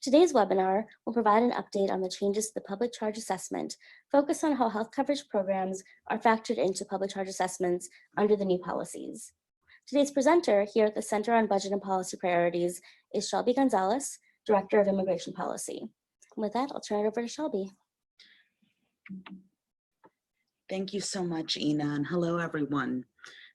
Today's webinar will provide an update on the changes to the public charge assessment, focused on how health coverage programs are factored into public charge assessments under the new policies. Today's presenter here at the Center on Budget and Policy Priorities is Shelby Gonzales, Director of Immigration Policy. With that, I'll turn it over to Shelby. Thank you so much, Ina, and hello, everyone.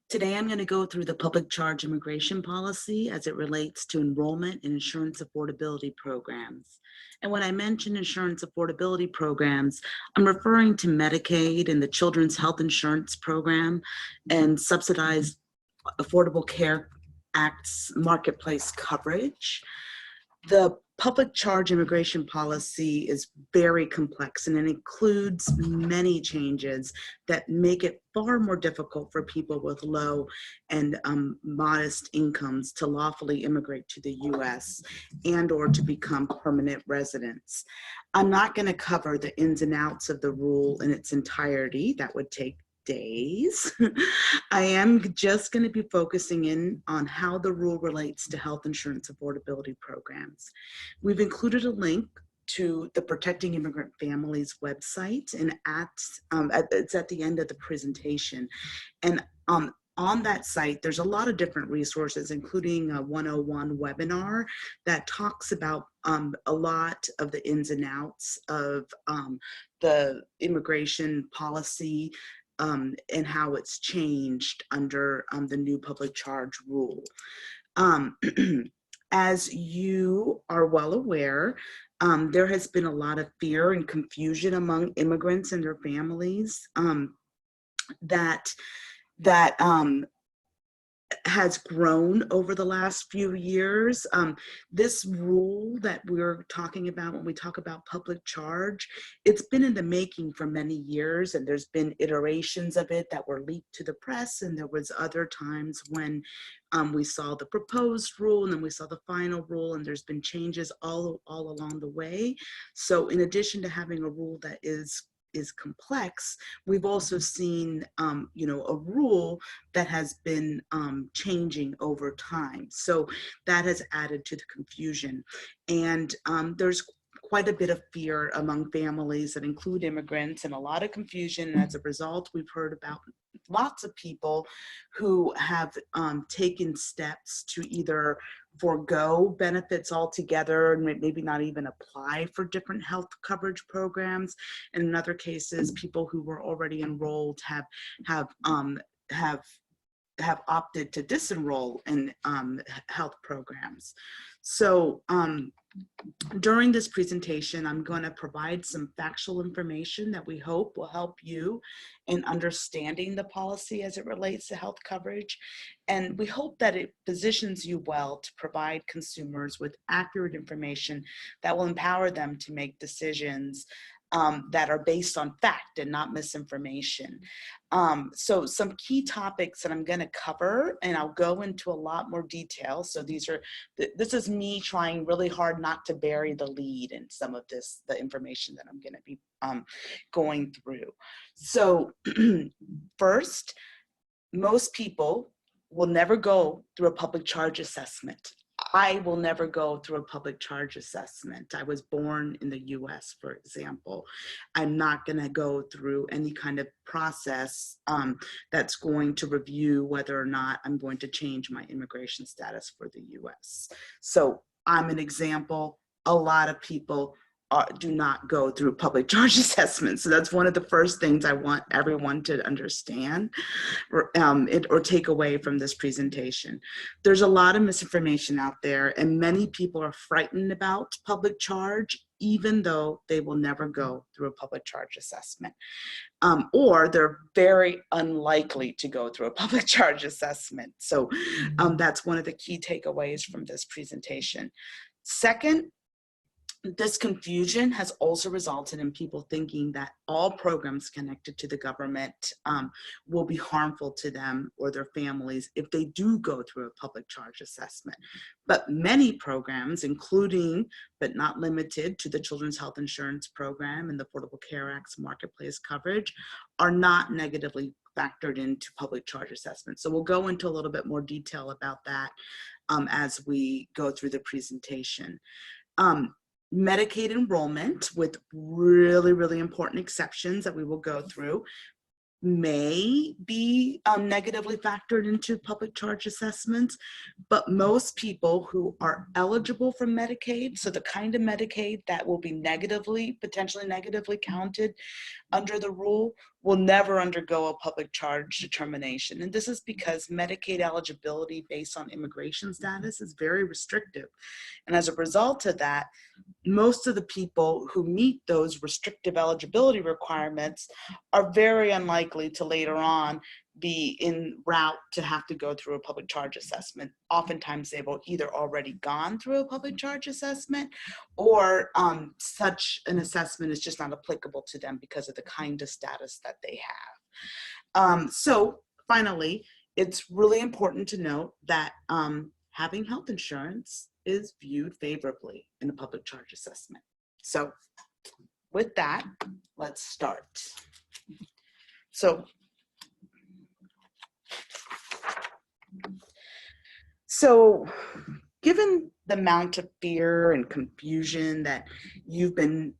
Today, I'm going to go through the public charge immigration policy as it relates to enrollment in insurance affordability programs. And when I mention insurance affordability programs, I'm referring to Medicaid and the Children's Health Insurance Program and subsidized Affordable Care Act's marketplace coverage. The public charge immigration policy is very complex, and it includes many changes that make it far more difficult for people with low and modest incomes to lawfully immigrate to the U.S. and or to become permanent residents. I'm not going to cover the ins and outs of the rule in its entirety. That would take days. I am just going to be focusing in on how the rule relates to health insurance affordability programs. We've included a link to the Protecting Immigrant Families website, and it's at the end of the presentation. And on that site, there's a lot of different resources, including a 101 webinar that talks about a lot of the ins and outs of the immigration policy and how it's changed under the new public charge rule. As you are well aware, there has been a lot of fear and confusion among immigrants and their families that has grown over the last few years. This rule that we're talking about when we talk about public charge, it's been in the making for many years, and there's been iterations of it that were leaked to the press, and there was other times when we saw the proposed rule, and then we saw the final rule, and there's been changes all along the way. So in addition to having a rule that is complex, we've also seen a rule that has been changing over time. So that has added to the confusion. And there's quite a bit of fear among families that include immigrants, and a lot of confusion. And as a result, we've heard about lots of people who have taken steps to either forego benefits altogether and maybe not even apply for different health coverage programs. And in other cases, people who were already enrolled have opted to disenroll in health programs. So during this presentation, I'm going to provide some factual information that we hope will help you in understanding the policy as it relates to health coverage. And we hope that it positions you well to provide consumers with accurate information that will empower them to make decisions that are based on fact and not misinformation. So some key topics that I'm going to cover, and I'll go into a lot more detail. So this is me trying really hard not to bury the lead in some of the information that I'm going to be going through. So first, most people will never go through a public charge assessment. I will never go through a public charge assessment. I was born in the US, for example. I'm not going to go through any kind of process that's going to review whether or not I'm going to change my immigration status for the US. So I'm an example. A lot of people do not go through public charge assessments. So that's one of the first things I want everyone to understand or take away from this presentation. There's a lot of misinformation out there, and many people are frightened about public charge, even though they will never go through a public charge assessment. Or they're very unlikely to go through a public charge assessment. So that's one of the key takeaways from this presentation. Second, this confusion has also resulted in people thinking that all programs connected to the government will be harmful to them or their families if they do go through a public charge assessment. But many programs, including but not limited to the Children's Health Insurance Program and the Affordable Care Act's marketplace coverage, are not negatively factored into public charge assessments. So we'll go into a little bit more detail about that as we go through the presentation. Medicaid enrollment, with really, really important exceptions that we will go through, may be negatively factored into public charge assessments, but most people who are eligible for Medicaid, so the kind of Medicaid that will be potentially negatively counted under the rule, will never undergo a public charge determination. And this is because Medicaid eligibility based on immigration status is very restrictive. And as a result of that, most of the people who meet those restrictive eligibility requirements are very unlikely to later on be en route to have to go through a public charge assessment. Oftentimes they've either already gone through a public charge assessment, or such an assessment is just not applicable to them because of the kind of status that they have. So finally, it's really important to note that having health insurance is viewed favorably in a public charge assessment. So with that, let's start. So given the amount of fear and confusion that you've been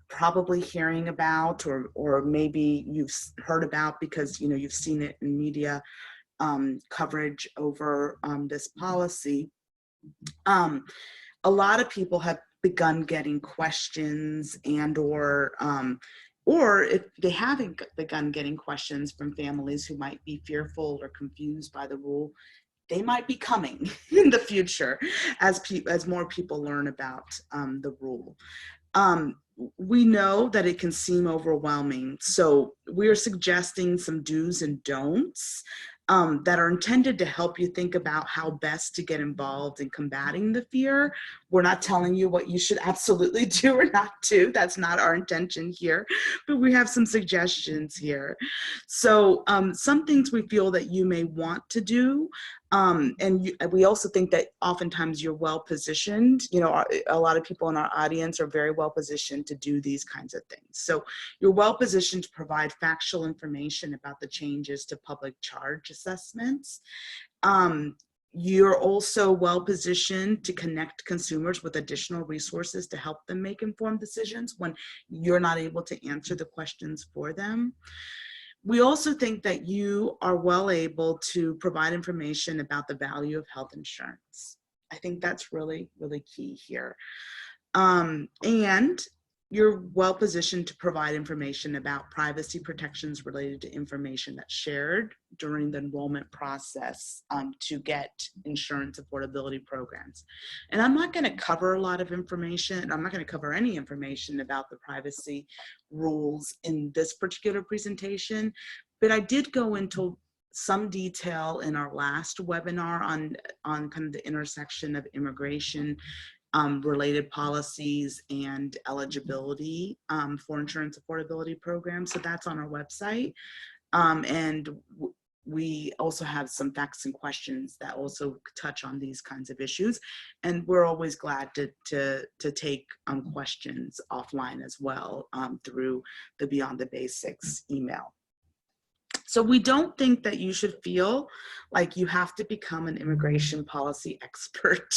probably hearing about, or maybe you've heard about because you've seen it in media coverage over this policy, a lot of people have begun getting questions or if they haven't begun getting questions from families who might be fearful or confused by the rule, they might be coming in the future as more people learn about the rule. We know that it can seem overwhelming, so we're suggesting some do's and don'ts that are intended to help you think about how best to get involved in combating the fear. We're not telling you what you should absolutely do or not do. That's not our intention here, but we have some suggestions here. So some things we feel that you may want to do, we also think that oftentimes you're well positioned. A lot of people in our audience are very well positioned to do these kinds of things. So you're well positioned to provide factual information about the changes to public charge assessments. You're also well positioned to connect consumers with additional resources to help them make informed decisions when you're not able to answer the questions for them. We also think that you are well able to provide information about the value of health insurance. I think that's really, really key here. And you're well positioned to provide information about privacy protections related to information that's shared during the enrollment process to get insurance affordability programs. And I'm not going to cover a lot of information. I'm not going to cover any information about the privacy rules in this particular presentation, but I did go into some detail in our last webinar on kind of the intersection of immigration related policies and eligibility for insurance affordability programs. So that's on our website. We also have some facts and questions that also touch on these kinds of issues. And we're always glad to take questions offline as well through the Beyond the Basics email. So we don't think that you should feel like you have to become an immigration policy expert.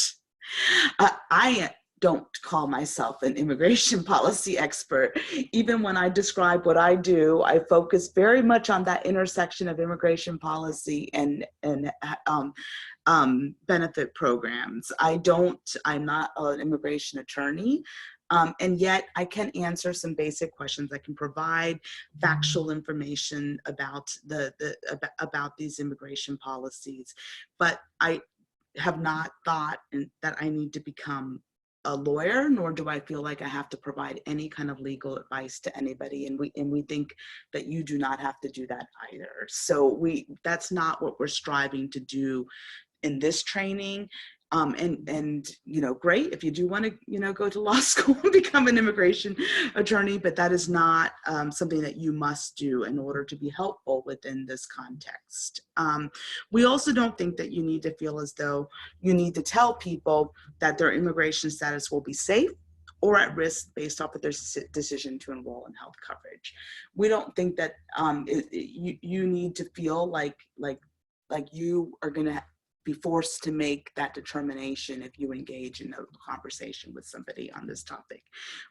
I don't call myself an immigration policy expert. Even when I describe what I do, I focus very much on that intersection of immigration policy and benefit programs. I'm not an immigration attorney. And yet I can answer some basic questions. I can provide factual information about about these immigration policies, but I have not thought that I need to become a lawyer, nor do I feel like I have to provide any kind of legal advice to anybody. And we think that you do not have to do that either. So that's not what we're striving to do in this training. Great if you do want to, go to law school and become an immigration attorney, but that is not something that you must do in order to be helpful within this context. We also don't think that you need to feel as though you need to tell people that their immigration status will be safe or at risk based off of their decision to enroll in health coverage. We don't think that you need to feel like you are going to be forced to make that determination if you engage in a conversation with somebody on this topic.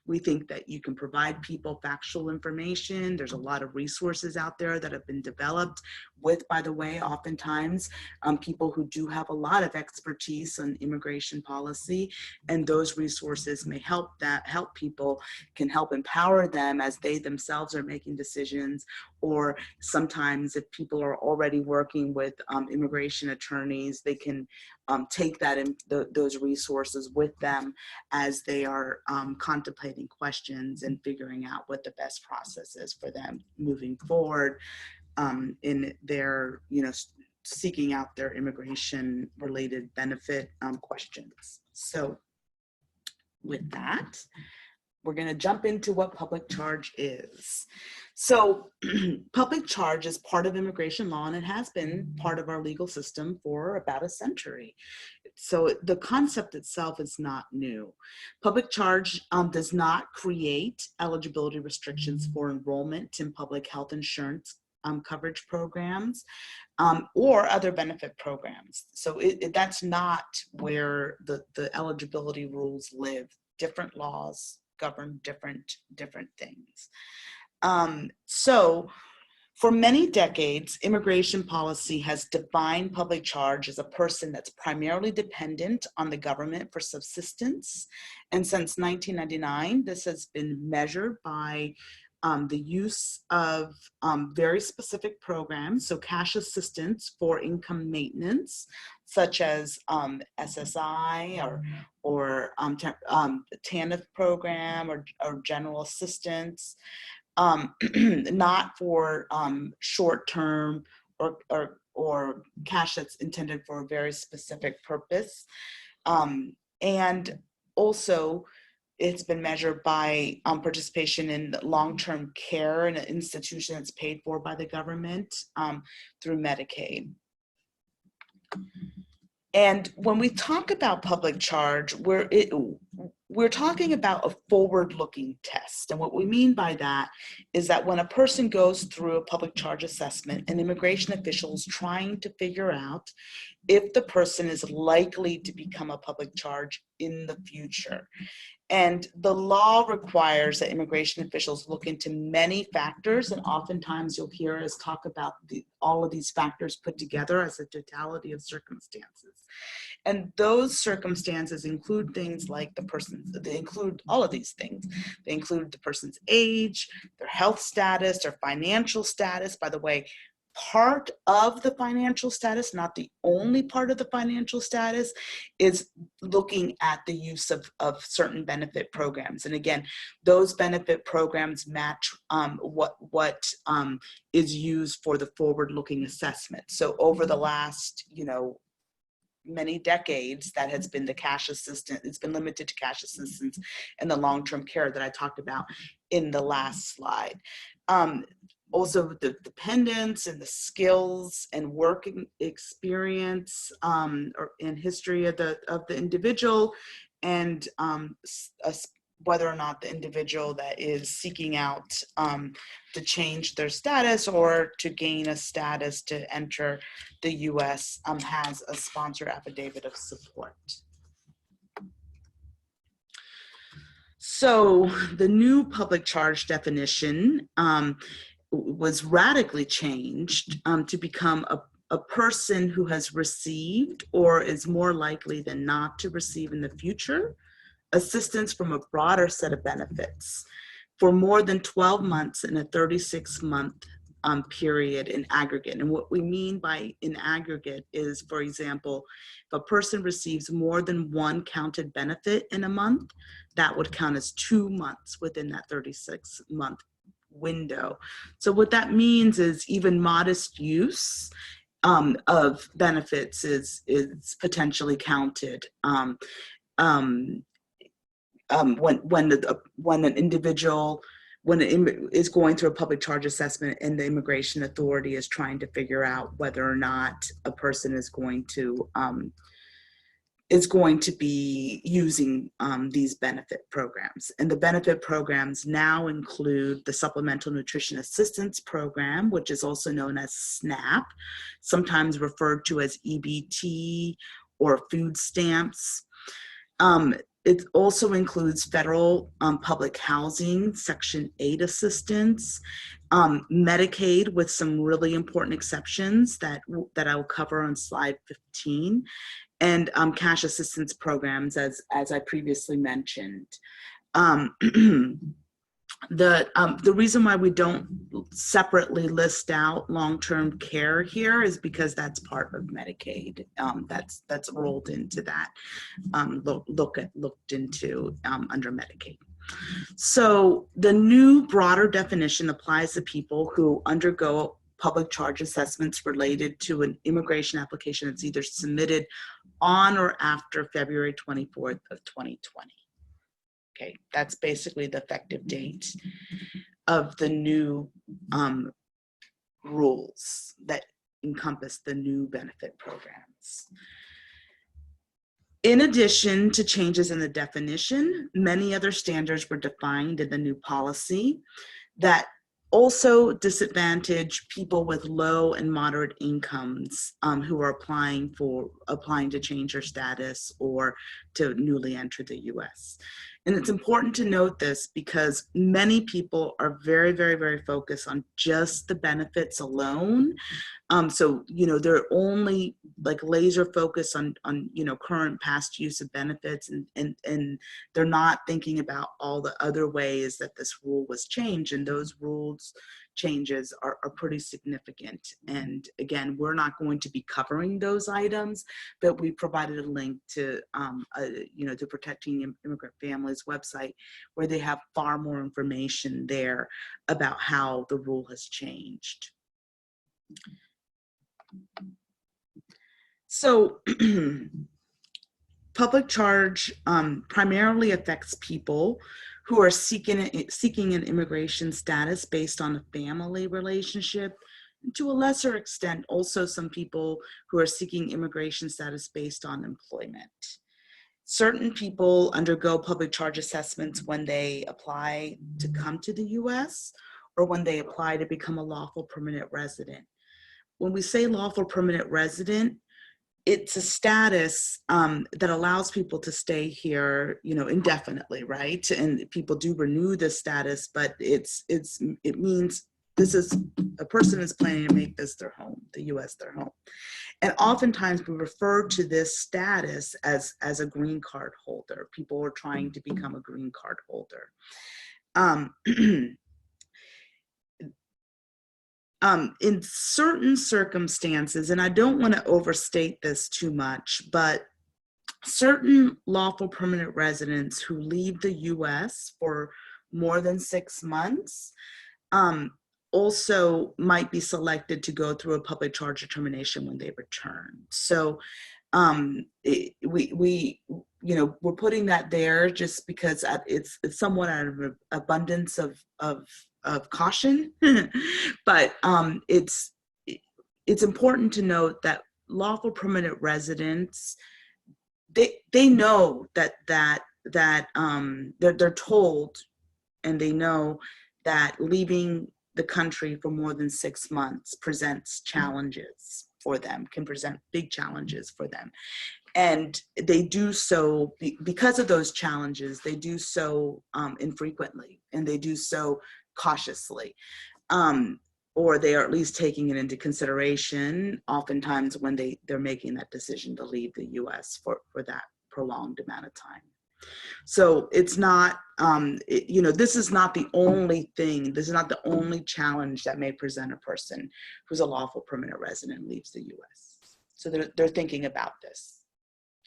We think that you can provide people factual information. There's a lot of resources out there that have been developed with, by the way, oftentimes people who do have a lot of expertise on immigration policy, and those resources may help people, can help empower them as they themselves are making decisions. Or sometimes if people are already working with immigration attorneys, they can take that in those resources with them as they are contemplating questions and figuring out what the best process is for them moving forward in their, seeking out their immigration related benefit questions. So with that, we're going to jump into what public charge is. So public charge is part of immigration law, and it has been part of our legal system for about a century. So the concept itself is not new. Public charge does not create eligibility restrictions for enrollment in public health insurance coverage programs or other benefit programs. So that's not where the eligibility rules live. Different laws govern different things. So for many decades, immigration policy has defined public charge as a person that's primarily dependent on the government for subsistence. And since 1999, this has been measured by the use of very specific programs, so cash assistance for income maintenance, such as SSI or TANF program or general assistance, not for short-term or cash that's intended for a very specific purpose. And also, it's been measured by participation in long-term care in an institution that's paid for by the government through Medicaid. And when we talk about public charge, we're talking about a forward-looking test. And what we mean by that is that when a person goes through a public charge assessment, an immigration official is trying to figure out if the person is likely to become a public charge in the future. And the law requires that immigration officials look into many factors, and oftentimes you'll hear us talk about all of these factors put together as a totality of circumstances. And those circumstances include things like they include all of these things. They include the person's age, their health status, their financial status. By the way, part of the financial status, not the only part of the financial status, is looking at the use of certain benefit programs. And again, those benefit programs match what is used for the forward-looking assessment. So over the last, many decades, that has been the cash assistance. It's been limited to cash assistance and the long-term care that I talked about in the last slide. Also the dependence and the skills and working experience or in history of the individual, and whether or not the individual that is seeking out to change their status or to gain a status to enter the U.S. Has a sponsor affidavit of support. So the new public charge definition was radically changed to become a person who has received or is more likely than not to receive in the future assistance from a broader set of benefits for more than 12 months in a 36-month period in aggregate. And what we mean by in aggregate is, for example, if a person receives more than one counted benefit in a month, that would count as 2 months within that 36-month window. So what that means is even modest use of benefits is potentially counted when an individual is going through a public charge assessment and the immigration authority is trying to figure out whether or not a person is going to is going to be using these benefit programs. And the benefit programs now include the Supplemental Nutrition Assistance Program, which is also known as SNAP, sometimes referred to as EBT or food stamps. It also includes federal public housing, Section 8 assistance, Medicaid with some really important exceptions that I will cover on slide 15, and cash assistance programs, as I previously mentioned. The reason why we don't separately list out long-term care here is because that's part of Medicaid. That's rolled into that, looked into under Medicaid. So the new broader definition applies to people who undergo public charge assessments related to an immigration application that's either submitted on or after February 24th of 2020. Okay, that's basically the effective date of the new rules that encompass the new benefit programs. In addition to changes in the definition, many other standards were defined in the new policy that also disadvantage people with low and moderate incomes who are applying to change their status or to newly enter the US. And it's important to note this because many people are very, very, very focused on just the benefits alone. So, they're only like laser focused on current past use of benefits, and they're not thinking about all the other ways that this rule was changed, and those rules changes are pretty significant. And again, we're not going to be covering those items, but we provided a link to the Protecting Immigrant Families website, where they have far more information there about how the rule has changed. So public charge primarily affects people who are seeking an immigration status based on a family relationship, and to a lesser extent, also some people who are seeking immigration status based on employment. Certain people undergo public charge assessments when they apply to come to the US or when they apply to become a lawful permanent resident. When we say lawful permanent resident, it's a status that allows people to stay here, indefinitely, right? And people do renew this status, but it means a person is planning to make this their home, the US their home. And oftentimes we refer to this status as a green card holder. People are trying to become a green card holder. In certain circumstances, and I don't want to overstate this too much, but certain lawful permanent residents who leave the US for more than 6 months also might be selected to go through a public charge determination when they return. So we're putting that there just because it's somewhat out of an abundance of caution, but it's important to note that lawful permanent residents, they know that they're told, and they know that leaving the country for more than 6 months presents challenges for them, can present big challenges for them. And they do so, because of those challenges, they do so infrequently, and they do so cautiously, or they are at least taking it into consideration oftentimes when they're making that decision to leave the US for that prolonged amount of time. So it's not, this is not the only thing, this is not the only challenge that may present a person who's a lawful permanent resident and leaves the US. So they're thinking about this,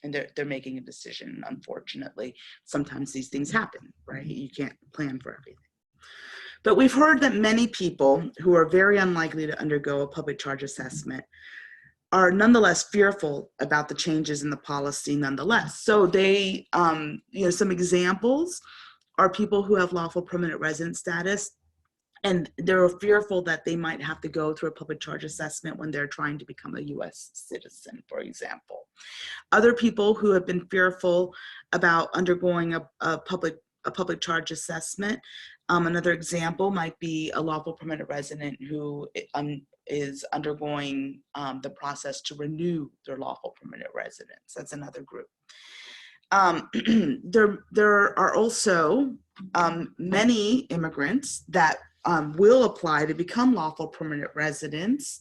and they're making a decision. Unfortunately, sometimes these things happen, right? You can't plan for everything. But we've heard that many people who are very unlikely to undergo a public charge assessment are nonetheless fearful about the changes in the policy nonetheless. So they, some examples are people who have lawful permanent resident status And they're fearful that they might have to go through a public charge assessment when they're trying to become a US citizen, for example. Other people who have been fearful about undergoing a public charge assessment, another example might be a lawful permanent resident who is undergoing the process to renew their lawful permanent residence. That's another group. There are also many immigrants that will apply to become lawful permanent residents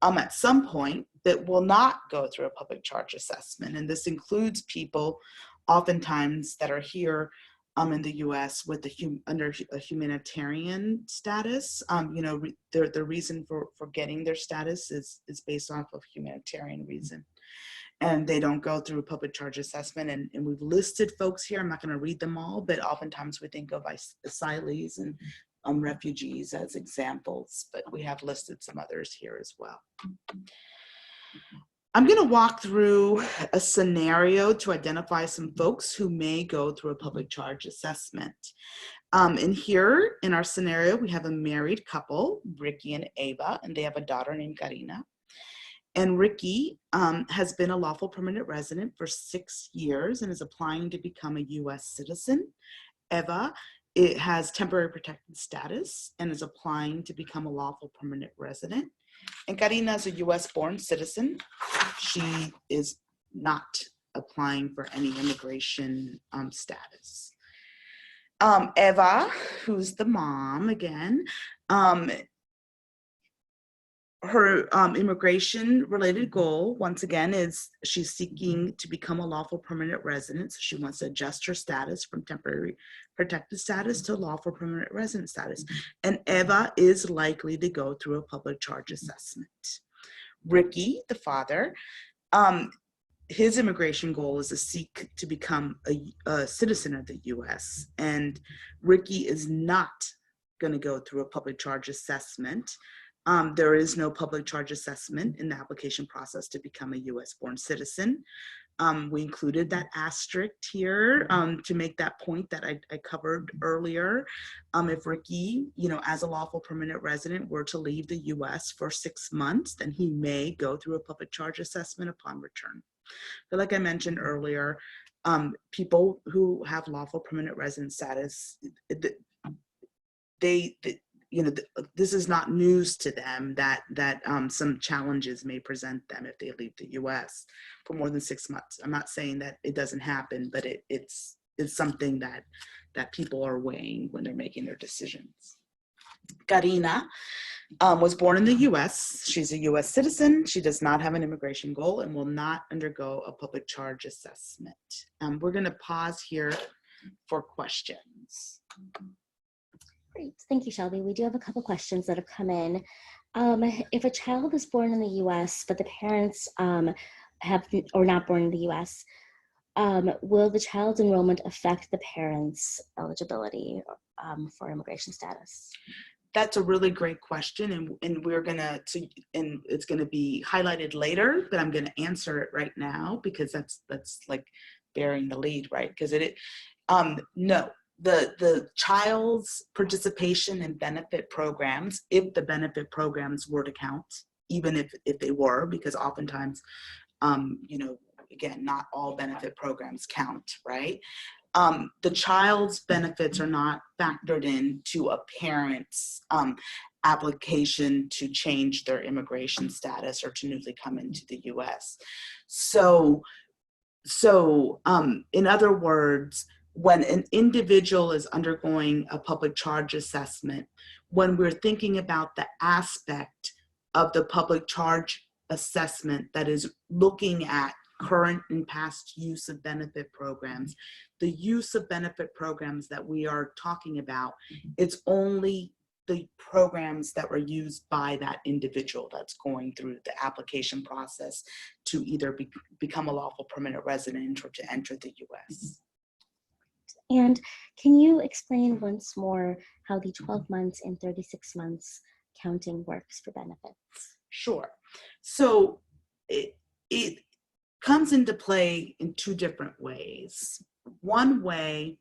at some point that will not go through a public charge assessment. And this includes people oftentimes that are here in the US with under a humanitarian status. The reason for getting their status is based off of humanitarian reason. And they don't go through a public charge assessment. And we've listed folks here. I'm not going to read them all, but oftentimes we think of asylees and refugees as examples, but we have listed some others here as well. I'm going to walk through a scenario to identify some folks who may go through a public charge assessment. And here in our scenario, we have a married couple, Ricky and Ava, and they have a daughter named Karina. And Ricky has been a lawful permanent resident for 6 years and is applying to become a US citizen. Eva, it has temporary protected status and is applying to become a lawful permanent resident. And Karina is a US born citizen. She is not applying for any immigration status. Eva, who's the mom again, her immigration related goal, once again, is she's seeking to become a lawful permanent resident. So she wants to adjust her status from temporary protected status to lawful permanent resident status. And Eva is likely to go through a public charge assessment. Ricky, the father, his immigration goal is to seek to become a citizen of the US. And Ricky is not going to go through a public charge assessment. There is no public charge assessment in the application process to become a US born citizen. We included that asterisk here to make that point that I covered earlier. If Ricky, as a lawful permanent resident were to leave the US for 6 months, then he may go through a public charge assessment upon return. But like I mentioned earlier, people who have lawful permanent resident status, this is not news to them that some challenges may present them if they leave the US for more than 6 months. I'm not saying that it doesn't happen, but it's something that people are weighing when they're making their decisions. Karina was born in the US. She's a US citizen. She does not have an immigration goal and will not undergo a public charge assessment. We're going to pause here for questions. Great, thank you, Shelby. We do have a couple questions that have come in. If a child is born in the US, but the parents are not born in the US, will the child's enrollment affect the parents' eligibility for immigration status? That's a really great question, and we're gonna and it's gonna be highlighted later, but I'm gonna answer it right now because that's like bearing the lead, right? Because no. The child's participation in benefit programs, if the benefit programs were to count, even if they were, because oftentimes, again, not all benefit programs count, right? The child's benefits are not factored into a parent's application to change their immigration status or to newly come into the US. So in other words, when an individual is undergoing a public charge assessment, when we're thinking about the aspect of the public charge assessment that is looking at current and past use of benefit programs, the use of benefit programs that we are talking about, it's only the programs that were used by that individual that's going through the application process to either become a lawful permanent resident or to enter the US. And can you explain once more how the 12 months and 36 months counting works for benefits? Sure. So it comes into play in two different ways. One way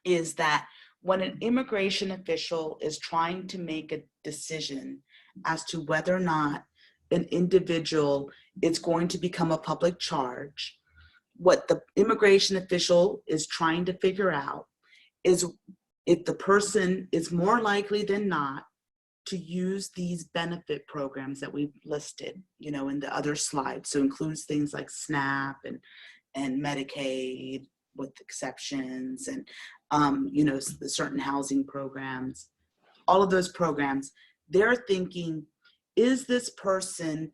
is that when an immigration official is trying to make a decision as to whether or not an individual is going to become a public charge, what the immigration official is trying to figure out is if the person is more likely than not to use these benefit programs that we've listed, in the other slides. So includes things like SNAP and Medicaid with exceptions and, the certain housing programs, all of those programs. They're thinking, is this person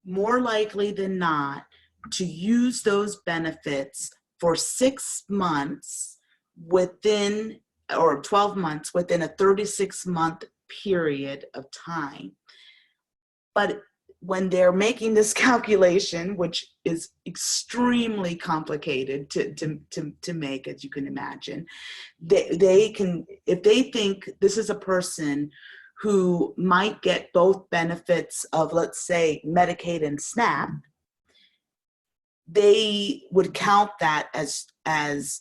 more likely than not to use those benefits for 6 months within, or 12 months within a 36-month period of time? But when they're making this calculation, which is extremely complicated to make, as you can imagine, they can, if they think this is a person who might get both benefits of, let's say, Medicaid and SNAP, they would count that as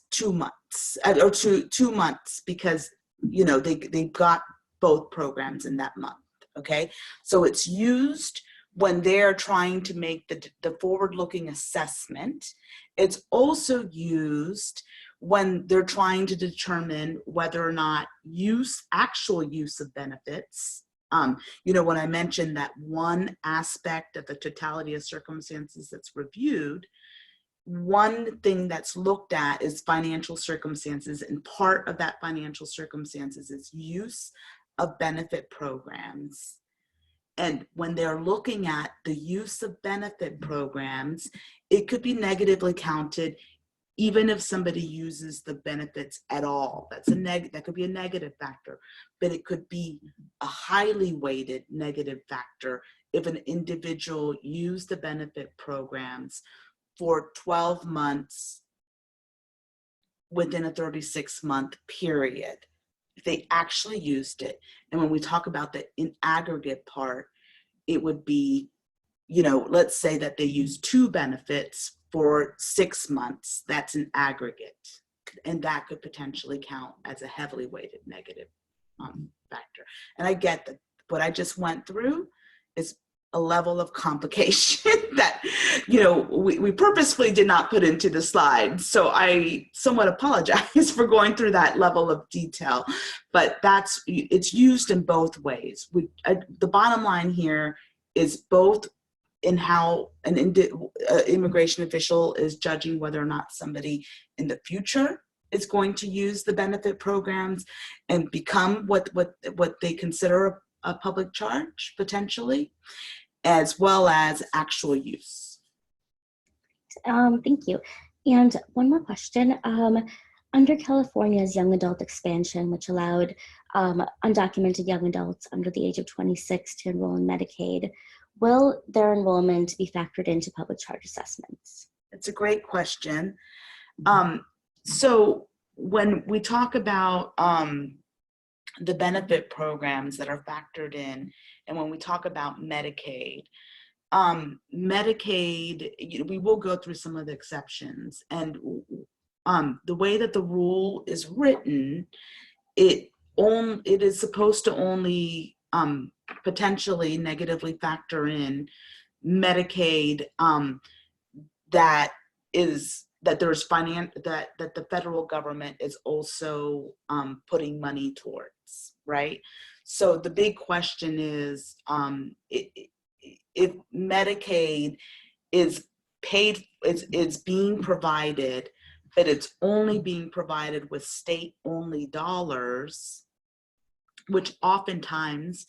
2 months, or two months, because they got both programs in that month. Okay, so it's used when they're trying to make the forward-looking assessment. It's also used when they're trying to determine whether or not actual use of benefits. When I mentioned that one aspect of the totality of circumstances that's reviewed, one thing that's looked at is financial circumstances, and part of that financial circumstances is use of benefit programs. And when they're looking at the use of benefit programs, it could be negatively counted even if somebody uses the benefits at all. That could be a negative factor, but it could be a highly weighted negative factor if an individual used the benefit programs for 12 months within a 36-month period, if they actually used it. And when we talk about the in aggregate part, it would be, let's say that they use 2 benefits for 6 months. That's an aggregate, and that could potentially count as a heavily weighted negative factor. And I get that what I just went through is a level of complication that, we purposefully did not put into the slide. So I somewhat apologize for going through that level of detail, but it's used in both ways. The bottom line here is both in how an immigration official is judging whether or not somebody in the future is going to use the benefit programs and become what they consider a public charge potentially, as well as actual use. Thank you. And one more question. Under California's young adult expansion, which allowed undocumented young adults under the age of 26 to enroll in Medicaid, will their enrollment be factored into public charge assessments? It's a great question. So when we talk about the benefit programs that are factored in, and when we talk about Medicaid, we will go through some of the exceptions, and the way that the rule is written, it is supposed to only potentially negatively factor in Medicaid that there's that the federal government is also putting money towards, right? So the big question is, if Medicaid is paid, it's being provided, but it's only being provided with state-only dollars, which oftentimes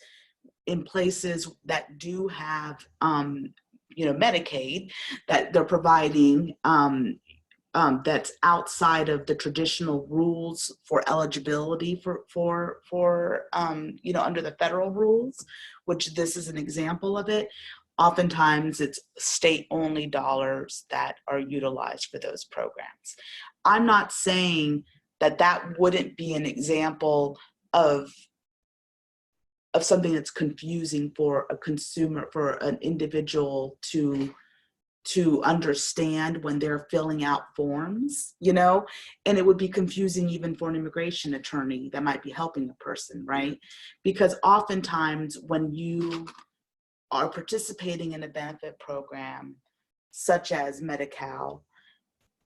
in places that do have Medicaid, that they're providing that's outside of the traditional rules for eligibility for under the federal rules, which this is an example of it. Oftentimes it's state-only dollars that are utilized for those programs. I'm not saying that wouldn't be an example of something that's confusing for a consumer, for an individual to to understand when they're filling out forms, you know, and it would be confusing even for an immigration attorney that might be helping a person, right? Because oftentimes when you are participating in a benefit program, such as Medi-Cal,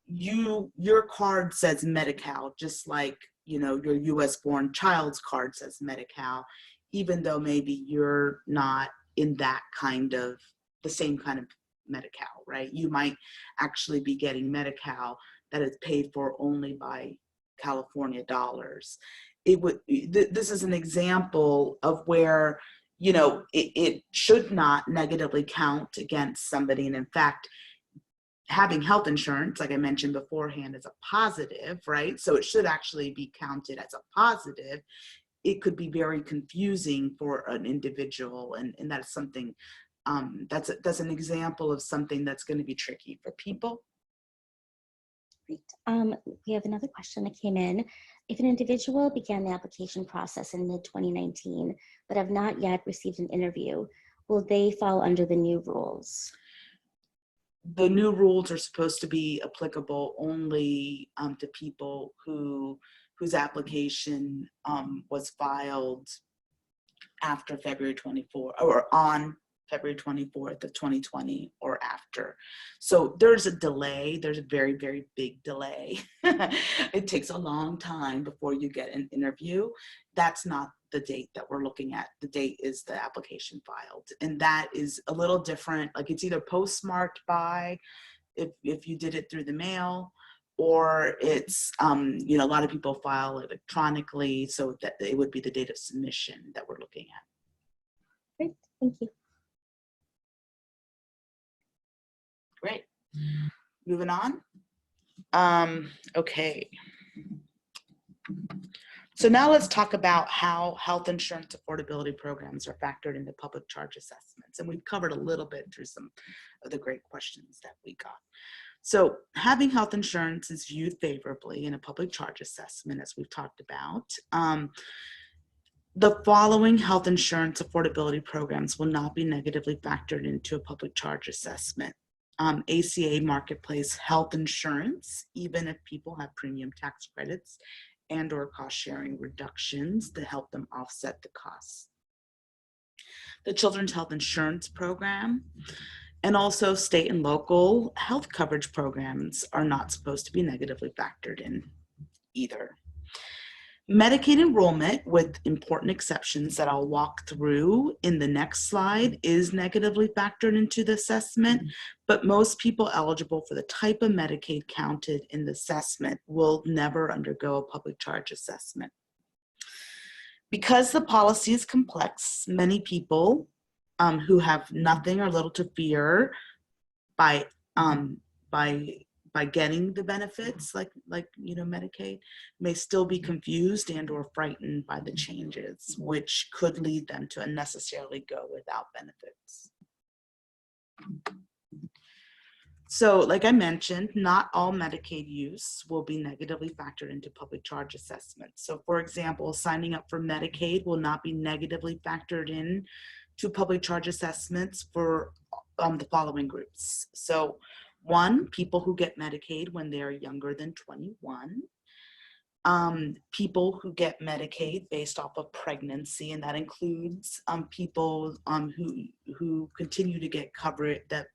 your card says Medi-Cal, just like, you know, your US born child's card says Medi-Cal, even though maybe you're not in that kind of, the same kind of Medi-Cal, right? You might actually be getting Medi-Cal that is paid for only by California dollars. It would, this is an example of where, you know, it should not negatively count against somebody. And in fact, having health insurance, like I mentioned beforehand, is a positive, right? So it should actually be counted as a positive. It could be very confusing for an individual, and that's something, that's an example of something that's going to be tricky for people. Great. We have another question that came in. If an individual began the application process in mid-2019, but have not yet received an interview, will they fall under the new rules? The new rules are supposed to be applicable only to people whose application was filed after February 24 or on February 24th of 2020 or after. So there's a delay. There's a very, very big delay. It takes a long time before you get an interview. That's not the date that we're looking at. The date is the application filed. And that is a little different. Like, it's either postmarked by, if you did it through the mail, or it's, you know, a lot of people file electronically, so that it would be the date of submission that we're looking at. Great, thank you. Great. Moving on. Okay. So now let's talk about how health insurance affordability programs are factored into public charge assessments. And we've covered a little bit through some of the great questions that we got. So having health insurance is viewed favorably in a public charge assessment, as we've talked about. The following health insurance affordability programs will not be negatively factored into a public charge assessment. ACA marketplace health insurance, even if people have premium tax credits and or cost sharing reductions to help them offset the costs. The Children's Health Insurance Program, and also state and local health coverage programs are not supposed to be negatively factored in either. Medicaid enrollment, with important exceptions that I'll walk through in the next slide, is negatively factored into the assessment, but most people eligible for the type of Medicaid counted in the assessment will never undergo a public charge assessment. Because the policy is complex, many people who have nothing or little to fear by getting the benefits, like you know, Medicaid, may still be confused and or frightened by the changes, which could lead them to unnecessarily go without benefits. So like I mentioned, not all Medicaid use will be negatively factored into public charge assessments. So for example, signing up for Medicaid will not be negatively factored in to public charge assessments for the following groups. So 1, people who get Medicaid when they are younger than 21. People who get Medicaid based off of pregnancy, and that includes people who continue to get coverage, the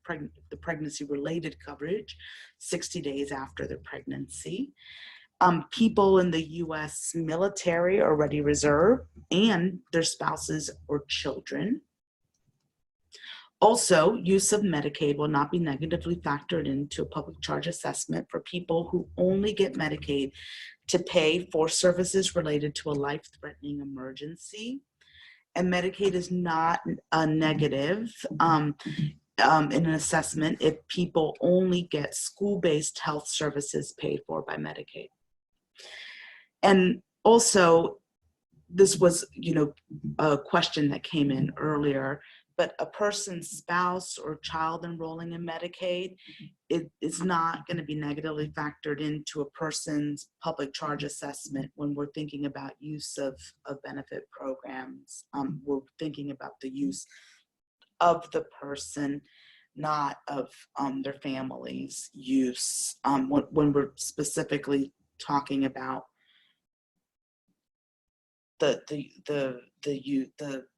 pregnancy-related coverage 60 days after their pregnancy. People in the U.S. military or Ready Reserve and their spouses or children. Also, use of Medicaid will not be negatively factored into a public charge assessment for people who only get Medicaid to pay for services related to a life-threatening emergency. And Medicaid is not a negative in an assessment if people only get school-based health services paid for by Medicaid. And also, this was, you know, a question that came in earlier, but a person's spouse or child enrolling in Medicaid, it is not going to be negatively factored into a person's public charge assessment when we're thinking about use of benefit programs. We're thinking about the use of the person not of their family's use, when we're specifically talking about the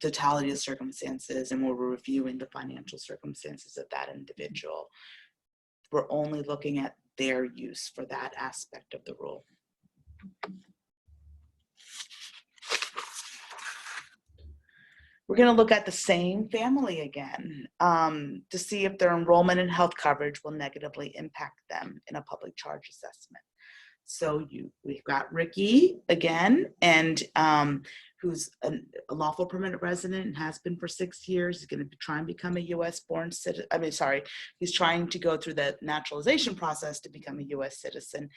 totality of circumstances, and when we're reviewing the financial circumstances of that individual. We're only looking at their use for that aspect of the rule. We're going to look at the same family again to see if their enrollment in health coverage will negatively impact them in a public charge assessment. So we've got Ricky again, and who's a lawful permanent resident and has been for 6 years. He's going to try and become a U.S. born citizen. He's trying to go through the naturalization process to become a U.S. citizen.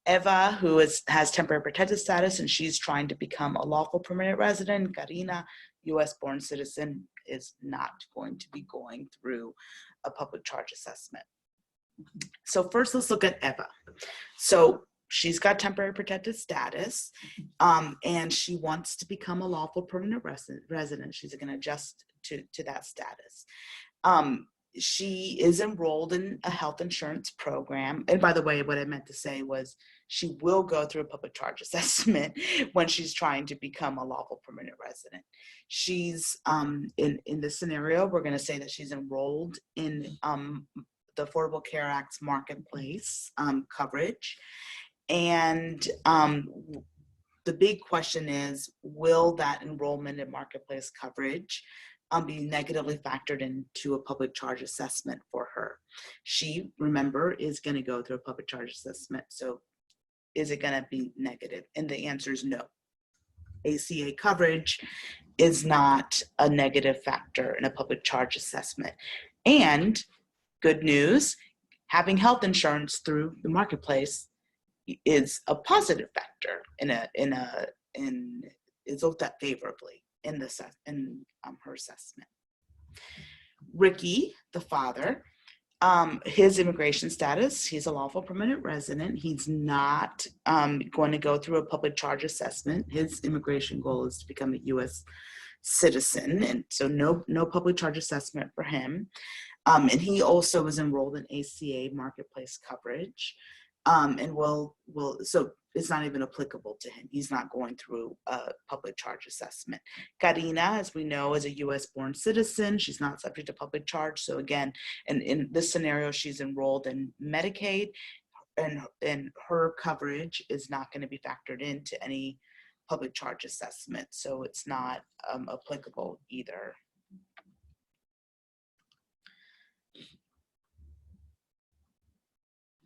Eva, who has temporary protected status, and she's trying to become a lawful permanent resident. Karina, U.S. born citizen, is not going to be going through a public charge assessment. So first, let's look at Eva. So she's got temporary protected status, and she wants to become a lawful permanent resident. She's going to adjust to that status. She is enrolled in a health insurance program. And by the way, what I meant to say was she will go through a public charge assessment when she's trying to become a lawful permanent resident. She's, in this scenario, we're going to say that she's enrolled in the Affordable Care Act's marketplace coverage. And the big question is, will that enrollment in marketplace coverage be negatively factored into a public charge assessment for her? She, remember, is going to go through a public charge assessment. So is it going to be negative? And the answer is no. ACA coverage is not a negative factor in a public charge assessment. And good news, having health insurance through the marketplace is a positive factor is looked at favorably in her assessment. Ricky, the father, his immigration status, he's a lawful permanent resident. He's not going to go through a public charge assessment. His immigration goal is to become a U.S. citizen, and so no public charge assessment for him. And he also is enrolled in ACA marketplace coverage, and so it's not even applicable to him. He's not going through a public charge assessment. Karina, as we know, is a U.S. born citizen. She's not subject to public charge. So again, in this scenario, she's enrolled in Medicaid, and her coverage is not going to be factored into any public charge assessment. So it's not applicable either.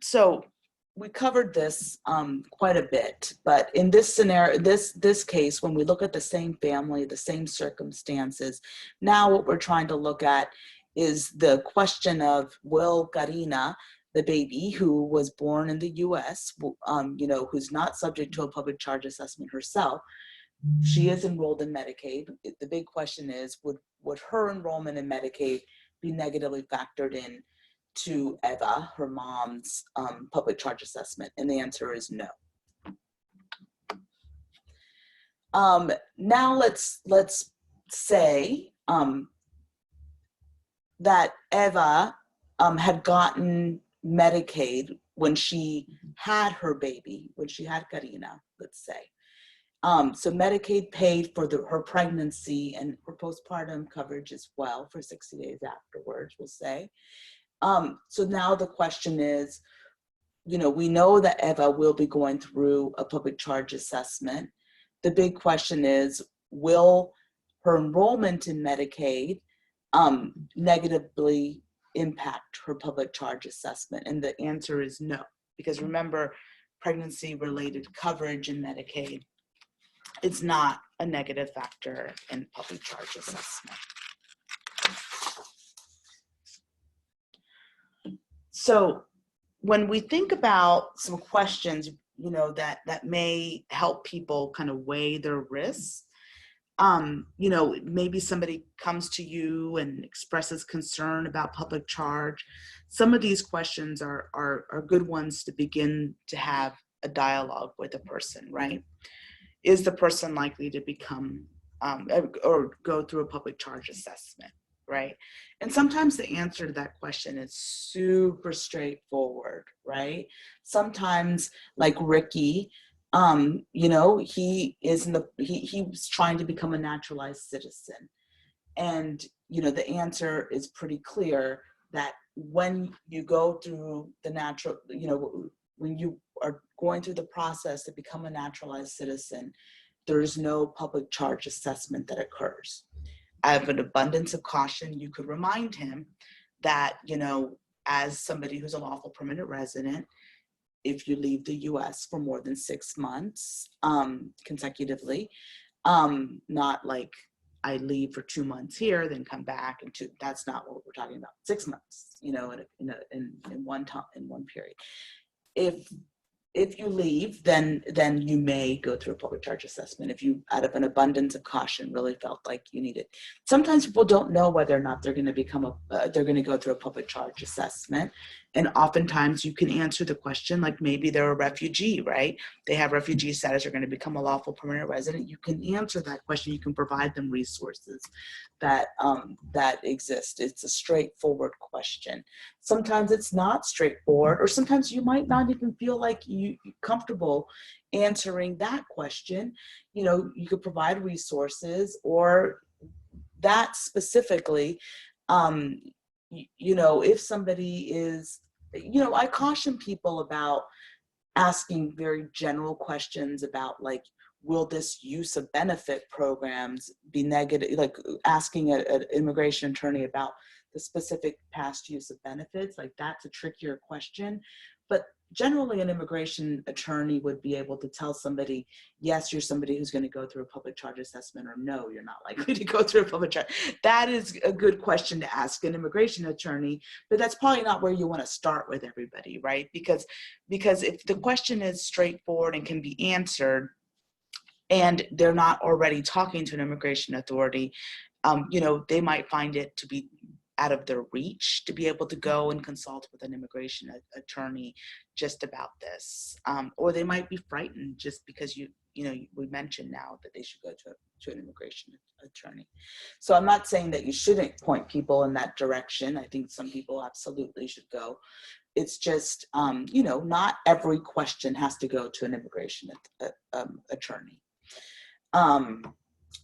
So we covered this quite a bit, but in this scenario, this case, when we look at the same family, the same circumstances, now what we're trying to look at is the question of, will Karina, the baby who was born in the U.S., who's not subject to a public charge assessment herself, she is enrolled in Medicaid. The big question is, would her enrollment in Medicaid be negatively factored in to Eva, her mom's public charge assessment? And the answer is no. Now let's say that Eva had gotten Medicaid when she had her baby, when she had Karina, let's say. So Medicaid paid for her pregnancy and her postpartum coverage as well for 60 days afterwards, we'll say. So now the question is, we know that Eva will be going through a public charge assessment. The big question is, will her enrollment in Medicaid negatively impact her public charge assessment? And the answer is no, because remember, pregnancy-related coverage in Medicaid, it's not a negative factor in public charge assessment. So when we think about some questions, that may help people kind of weigh their risks, maybe somebody comes to you and expresses concern about public charge. Some of these questions are good ones to begin to have a dialogue with a person, right? Is the person likely to become or go through a public charge assessment? right? And sometimes the answer to that question is super straightforward, right? Sometimes, like Ricky, you know, he was trying to become a naturalized citizen. And, you know, the answer is pretty clear that when you go through the natural, you know, when you are going through the process to become a naturalized citizen, there is no public charge assessment that occurs. Out of an abundance of caution, you could remind him that, you know, as somebody who's a lawful permanent resident, if you leave the US for more than 6 months consecutively, not like I leave for 2 months here, then come back and that's not what we're talking about. 6 months, you know, in one time, in one period. If you leave, then you may go through a public charge assessment if you, out of an abundance of caution, really felt like you need it. Sometimes people don't know whether or not they're going to they're going to go through a public charge assessment, and oftentimes you can answer the question like maybe they're a refugee, right? They have refugee status, are going to become a lawful permanent resident. You can answer that question. You can provide them resources that exist. It's a straightforward question. Sometimes it's not straightforward, or sometimes you might not even feel like you're comfortable answering that question. You know, you could provide resources, or that specifically, you know, if somebody is, you know, I caution people about asking very general questions about like, will this use of benefit programs be negative, like asking an immigration attorney about the specific past use of benefits, like that's a trickier question. But generally an immigration attorney would be able to tell somebody, yes, you're somebody who's going to go through a public charge assessment, or no, you're not likely to go through a public charge. That is a good question to ask an immigration attorney, but that's probably not where you want to start with everybody, right? Because if the question is straightforward and can be answered, and they're not already talking to an immigration authority, you know, they might find it to be out of their reach to be able to go and consult with an immigration attorney just about this. Or they might be frightened just because you know, we mentioned now that they should go to an immigration attorney. So I'm not saying that you shouldn't point people in that direction. I think some people absolutely should go. It's just, you know, not every question has to go to an immigration attorney.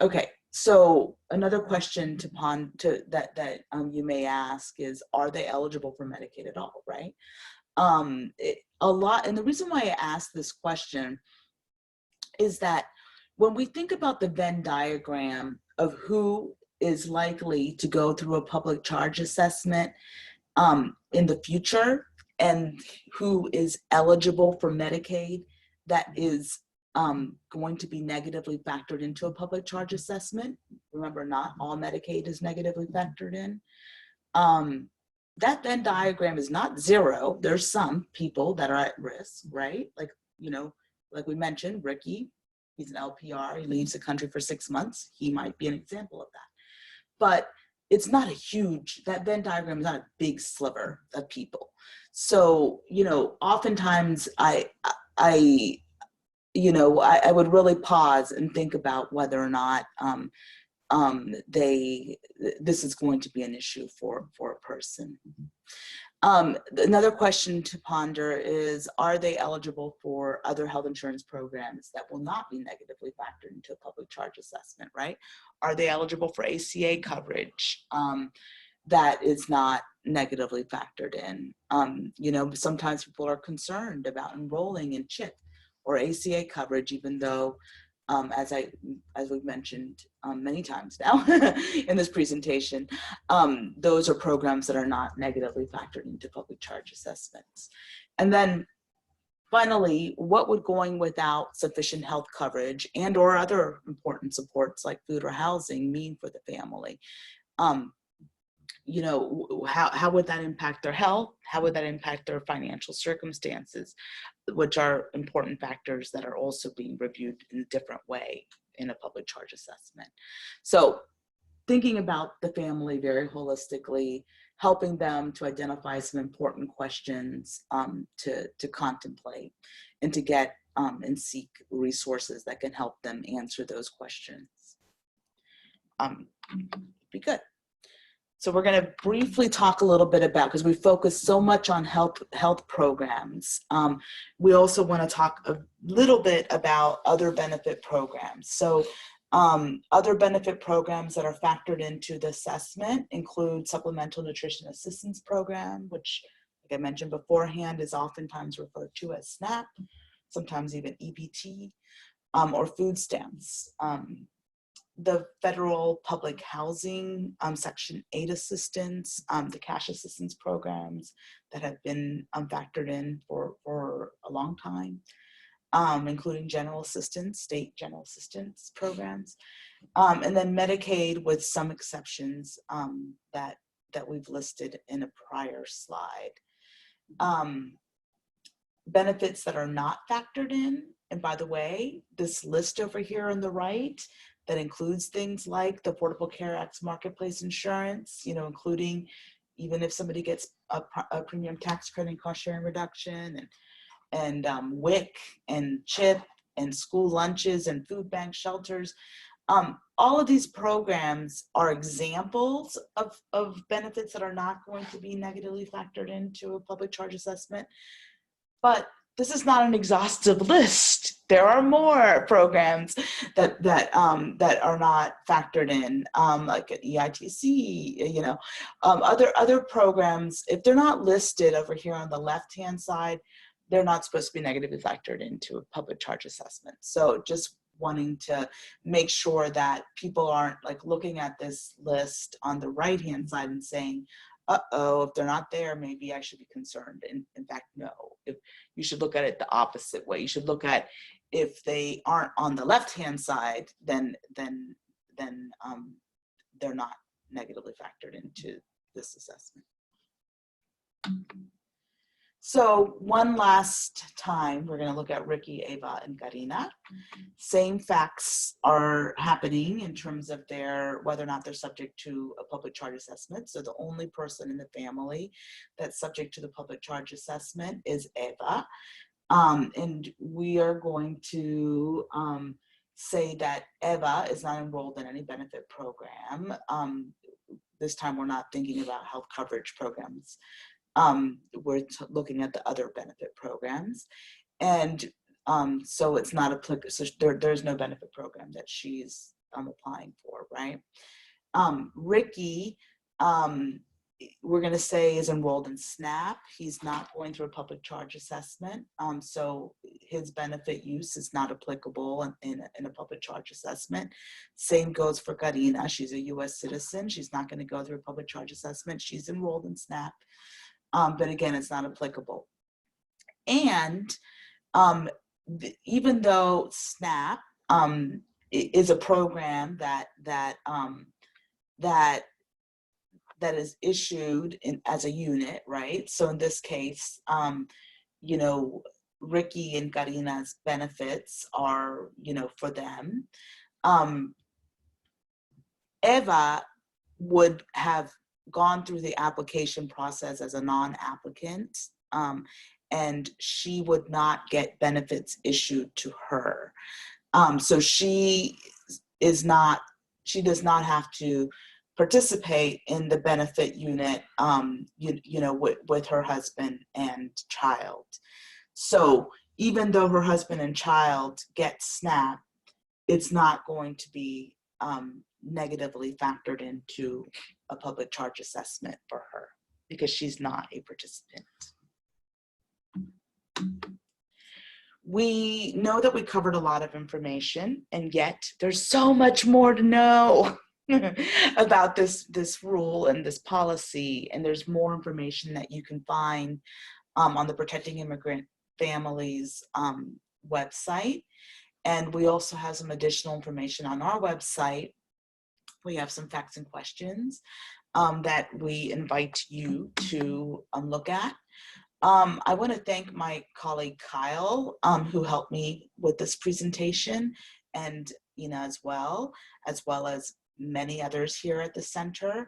Okay, so another question that you may ask is, are they eligible for Medicaid at all, right? A lot, and the reason why I ask this question is that when we think about the Venn diagram of who is likely to go through a public charge assessment in the future, and who is eligible for Medicaid that is going to be negatively factored into a public charge assessment. Remember, not all Medicaid is negatively factored in. That Venn diagram is not zero. There's some people that are at risk, right? Like, you know, like we mentioned, Ricky, he's an LPR, he leaves the country for 6 months. He might be an example of that. But it's not a huge, that Venn diagram is not a big sliver of people. So, you know, oftentimes I would really pause and think about whether or not this is going to be an issue for a person. Another question to ponder is, are they eligible for other health insurance programs that will not be negatively factored into a public charge assessment, right? Are they eligible for ACA coverage that is not negatively factored in? You know, sometimes people are concerned about enrolling in CHIP or ACA coverage, even though, as we've mentioned many times now in this presentation, those are programs that are not negatively factored into public charge assessments. And then finally, what would going without sufficient health coverage and or other important supports like food or housing mean for the family? You know, how would that impact their health? How would that impact their financial circumstances, which are important factors that are also being reviewed in a different way in a public charge assessment. So thinking about the family very holistically, helping them to identify some important questions to contemplate, and to get and seek resources that can help them answer those questions. Be good. So we're going to briefly talk a little bit about, because we focus so much on health programs. We also want to talk a little bit about other benefit programs. So other benefit programs that are factored into the assessment include Supplemental Nutrition Assistance Program, which, like I mentioned beforehand, is oftentimes referred to as SNAP, sometimes even EBT, or food stamps. The federal public housing, Section 8 assistance, the cash assistance programs that have been factored in for a long time, including general assistance, state general assistance programs, and then Medicaid with some exceptions that we've listed in a prior slide. Benefits that are not factored in, and by the way, this list over here on the right, that includes things like the Affordable Care Act's marketplace insurance, including even if somebody gets a premium tax credit and cost sharing reduction, and WIC and CHIP and school lunches and food bank shelters. All of these programs are examples of benefits that are not going to be negatively factored into a public charge assessment. But this is not an exhaustive list. There are more programs that are not factored in, like an EITC, other programs. If they're not listed over here on the left-hand side, they're not supposed to be negatively factored into a public charge assessment. So just wanting to make sure that people aren't like looking at this list on the right-hand side and saying, uh-oh, if they're not there, maybe I should be concerned. And in fact, no. If you should look at it the opposite way. You should look at, if they aren't on the left-hand side, then they're not negatively factored into this assessment. So one last time, we're going to look at Ricky, Ava, and Karina. Same facts are happening in terms of whether or not they're subject to a public charge assessment. So the only person in the family that's subject to the public charge assessment is Ava. And we are going to say that Eva is not enrolled in any benefit program. This time we're not thinking about health coverage programs. We're looking at the other benefit programs. And so it's not applicable, so there's no benefit program that she's applying for, right? Ricky, we're going to say is enrolled in SNAP. He's not going through a public charge assessment, so his benefit use is not applicable in a public charge assessment. Same goes for Karina. She's a U.S. citizen. She's not going to go through a public charge assessment. She's enrolled in SNAP, but again, it's not applicable. And even though SNAP is a program that is issued as a unit, right? So in this case, Ricky and Karina's benefits are, for them. Eva would have gone through the application process as a non-applicant, and she would not get benefits issued to her. So she does not have to participate in the benefit unit, with her husband and child. So even though her husband and child get SNAP, it's not going to be negatively factored into a public charge assessment for her because she's not a participant. We know that we covered a lot of information, and yet there's so much more to know about this rule and this policy, and there's more information that you can find on the Protecting Immigrant Families website. And we also have some additional information on our website. We have some facts and questions that we invite you to look at. I want to thank my colleague Kyle, who helped me with this presentation, and as well as many others here at the center.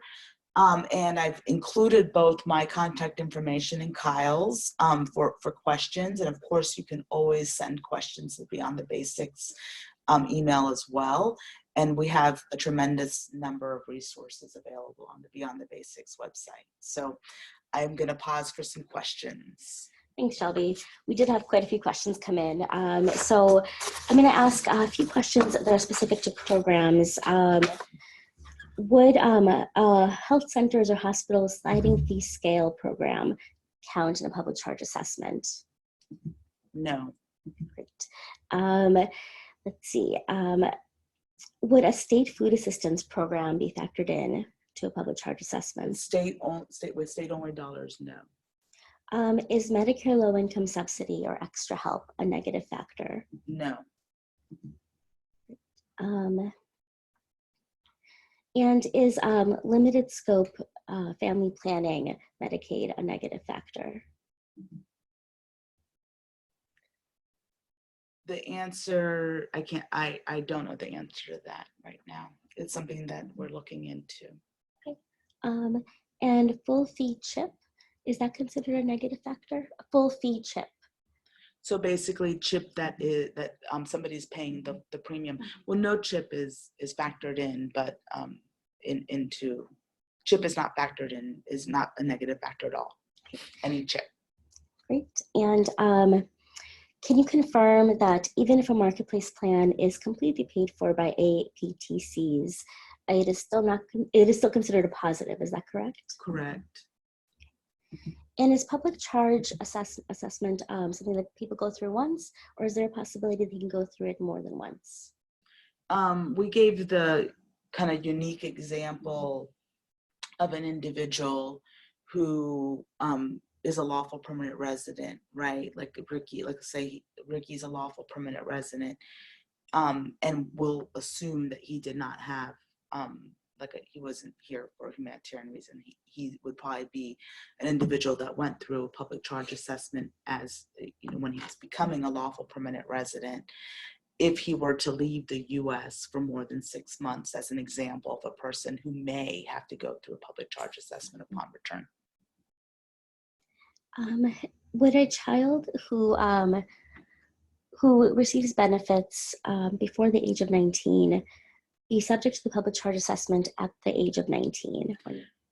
And I've included both my contact information and Kyle's for questions. And of course, you can always send questions to Beyond the Basics email as well. And we have a tremendous number of resources available on the Beyond the Basics website. So I'm going to pause for some questions. Thanks, Shelby. We did have quite a few questions come in. So I'm going to ask a few questions that are specific to programs. Would health centers or hospitals sliding fee scale program count in a public charge assessment? No. Great. Let's see. Would a state food assistance program be factored in to a public charge assessment? With state-only dollars, no. Is Medicare low-income subsidy or extra help a negative factor? No. And is limited scope family planning Medicaid a negative factor? The answer, I don't know the answer to that right now. It's something that we're looking into. Okay. And full fee CHIP, is that considered a negative factor? A full fee CHIP. So basically CHIP that somebody's paying the premium. Well, no CHIP is factored in, but into CHIP is not factored in, is not a negative factor at all. Any CHIP. Great. And can you confirm that even if a marketplace plan is completely paid for by APTCs, it is still considered a positive? Is that correct? Correct. And is public charge assessment something that people go through once, or is there a possibility that you can go through it more than once? We gave the kind of unique example of an individual who is a lawful permanent resident, right? Like Ricky, say Ricky's a lawful permanent resident, and we'll assume that he did not have, he wasn't here for a humanitarian reason. He would probably be an individual that went through a public charge assessment as, when he was becoming a lawful permanent resident, if he were to leave the US for more than 6 months, as an example of a person who may have to go through a public charge assessment upon return. Would a child who receives benefits before the age of 19 be subject to the public charge assessment at the age of 19?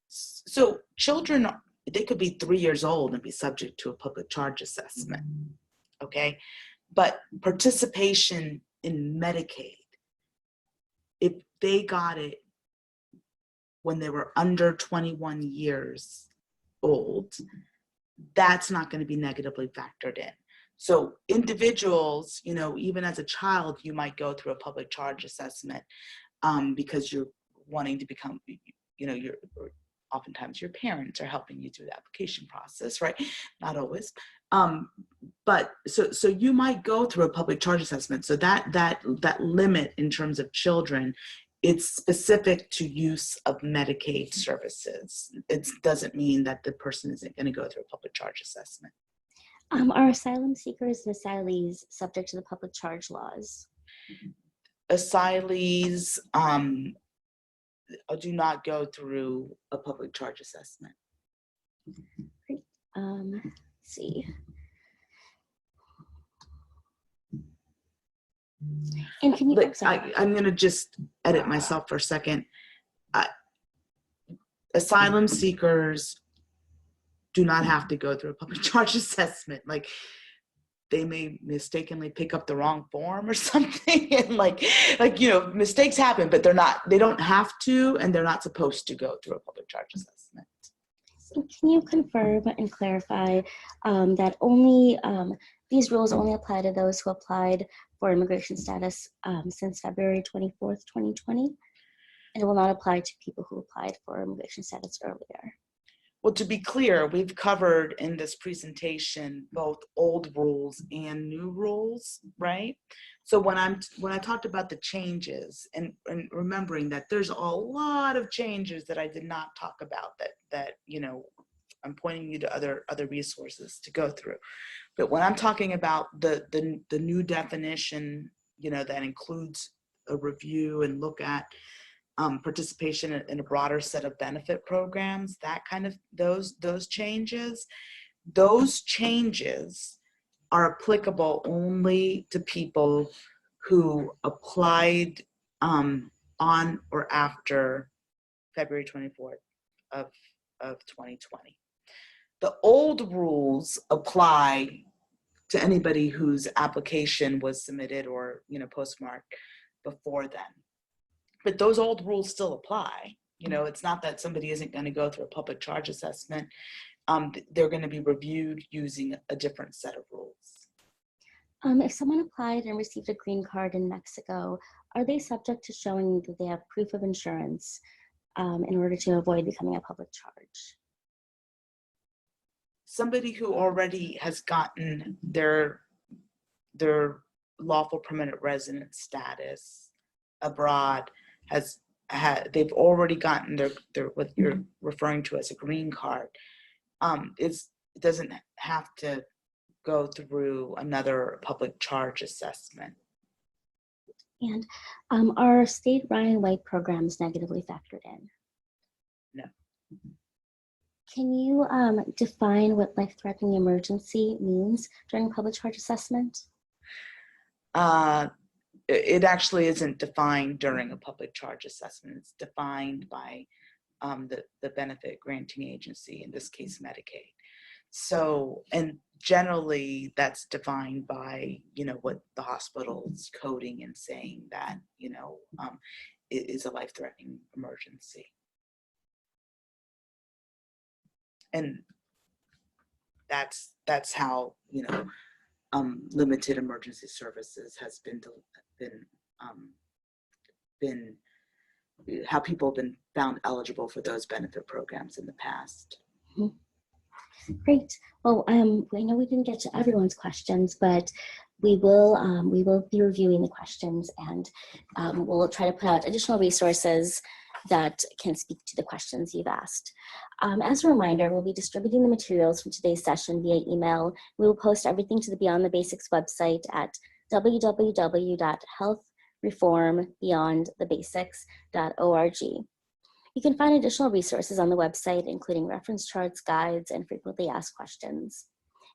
So children, they could be 3 years old and be subject to a public charge assessment, okay? But participation in Medicaid, if they got it when they were under 21 years old, that's not going to be negatively factored in. So individuals, even as a child, you might go through a public charge assessment because you're wanting to become, oftentimes your parents are helping you through the application process, right? Not always. But so you might go through a public charge assessment. So that limit in terms of children, it's specific to use of Medicaid services. It doesn't mean that the person isn't going to go through a public charge assessment. Are asylum seekers and asylees subject to the public charge laws? Asylees do not go through a public charge assessment. Great. Let's see. And can you? I'm going to just edit myself for a second. Asylum seekers do not have to go through a public charge assessment. Like, they may mistakenly pick up the wrong form or something, and mistakes happen, but they don't have to, and they're not supposed to go through a public charge assessment. So can you confirm and clarify that only these rules only apply to those who applied for immigration status since February 24th, 2020, and it will not apply to people who applied for immigration status earlier? Well, to be clear, we've covered in this presentation both old rules and new rules, right? So when I talked about the changes and remembering that there's a lot of changes that I did not talk about that I'm pointing you to other resources to go through. But when I'm talking about the new definition, that includes a review and look at participation in a broader set of benefit programs, that kind of those changes are applicable only to people who applied on or after February 24th of 2020. The old rules apply to anybody whose application was submitted or postmarked before then. But those old rules still apply. It's not that somebody isn't going to go through a public charge assessment. They're going to be reviewed using a different set of rules. If someone applied and received a green card in Mexico, are they subject to showing that they have proof of insurance in order to avoid becoming a public charge? Somebody who already has gotten their lawful permanent resident status abroad they've already gotten their what you're referring to as a green card. It doesn't have to go through another public charge assessment. And are state Ryan White programs negatively factored in? No. Can you define what life-threatening emergency means during public charge assessment? It actually isn't defined during a public charge assessment. It's defined by the benefit granting agency, in this case, Medicaid. So, and generally that's defined by, what the hospital's coding and saying that, it is a life-threatening emergency. And that's how, limited emergency services has been how people have been found eligible for those benefit programs in the past. Mm-hmm. Great. Well, I know we didn't get to everyone's questions, but we will be reviewing the questions, and we'll try to put out additional resources that can speak to the questions you've asked. As a reminder, we'll be distributing the materials from today's session via email. We will post everything to the Beyond the Basics website at www.healthreformbeyondthebasics.org. You can find additional resources on the website, including reference charts, guides, and frequently asked questions.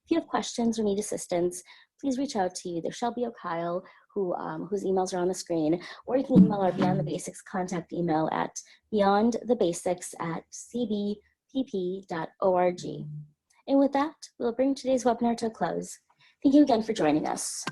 If you have questions or need assistance, please reach out to either Shelby or Kyle, whose emails are on the screen, or you can email our Beyond the Basics contact email at beyondthebasics@cbpp.org. And with that, we'll bring today's webinar to a close. Thank you again for joining us.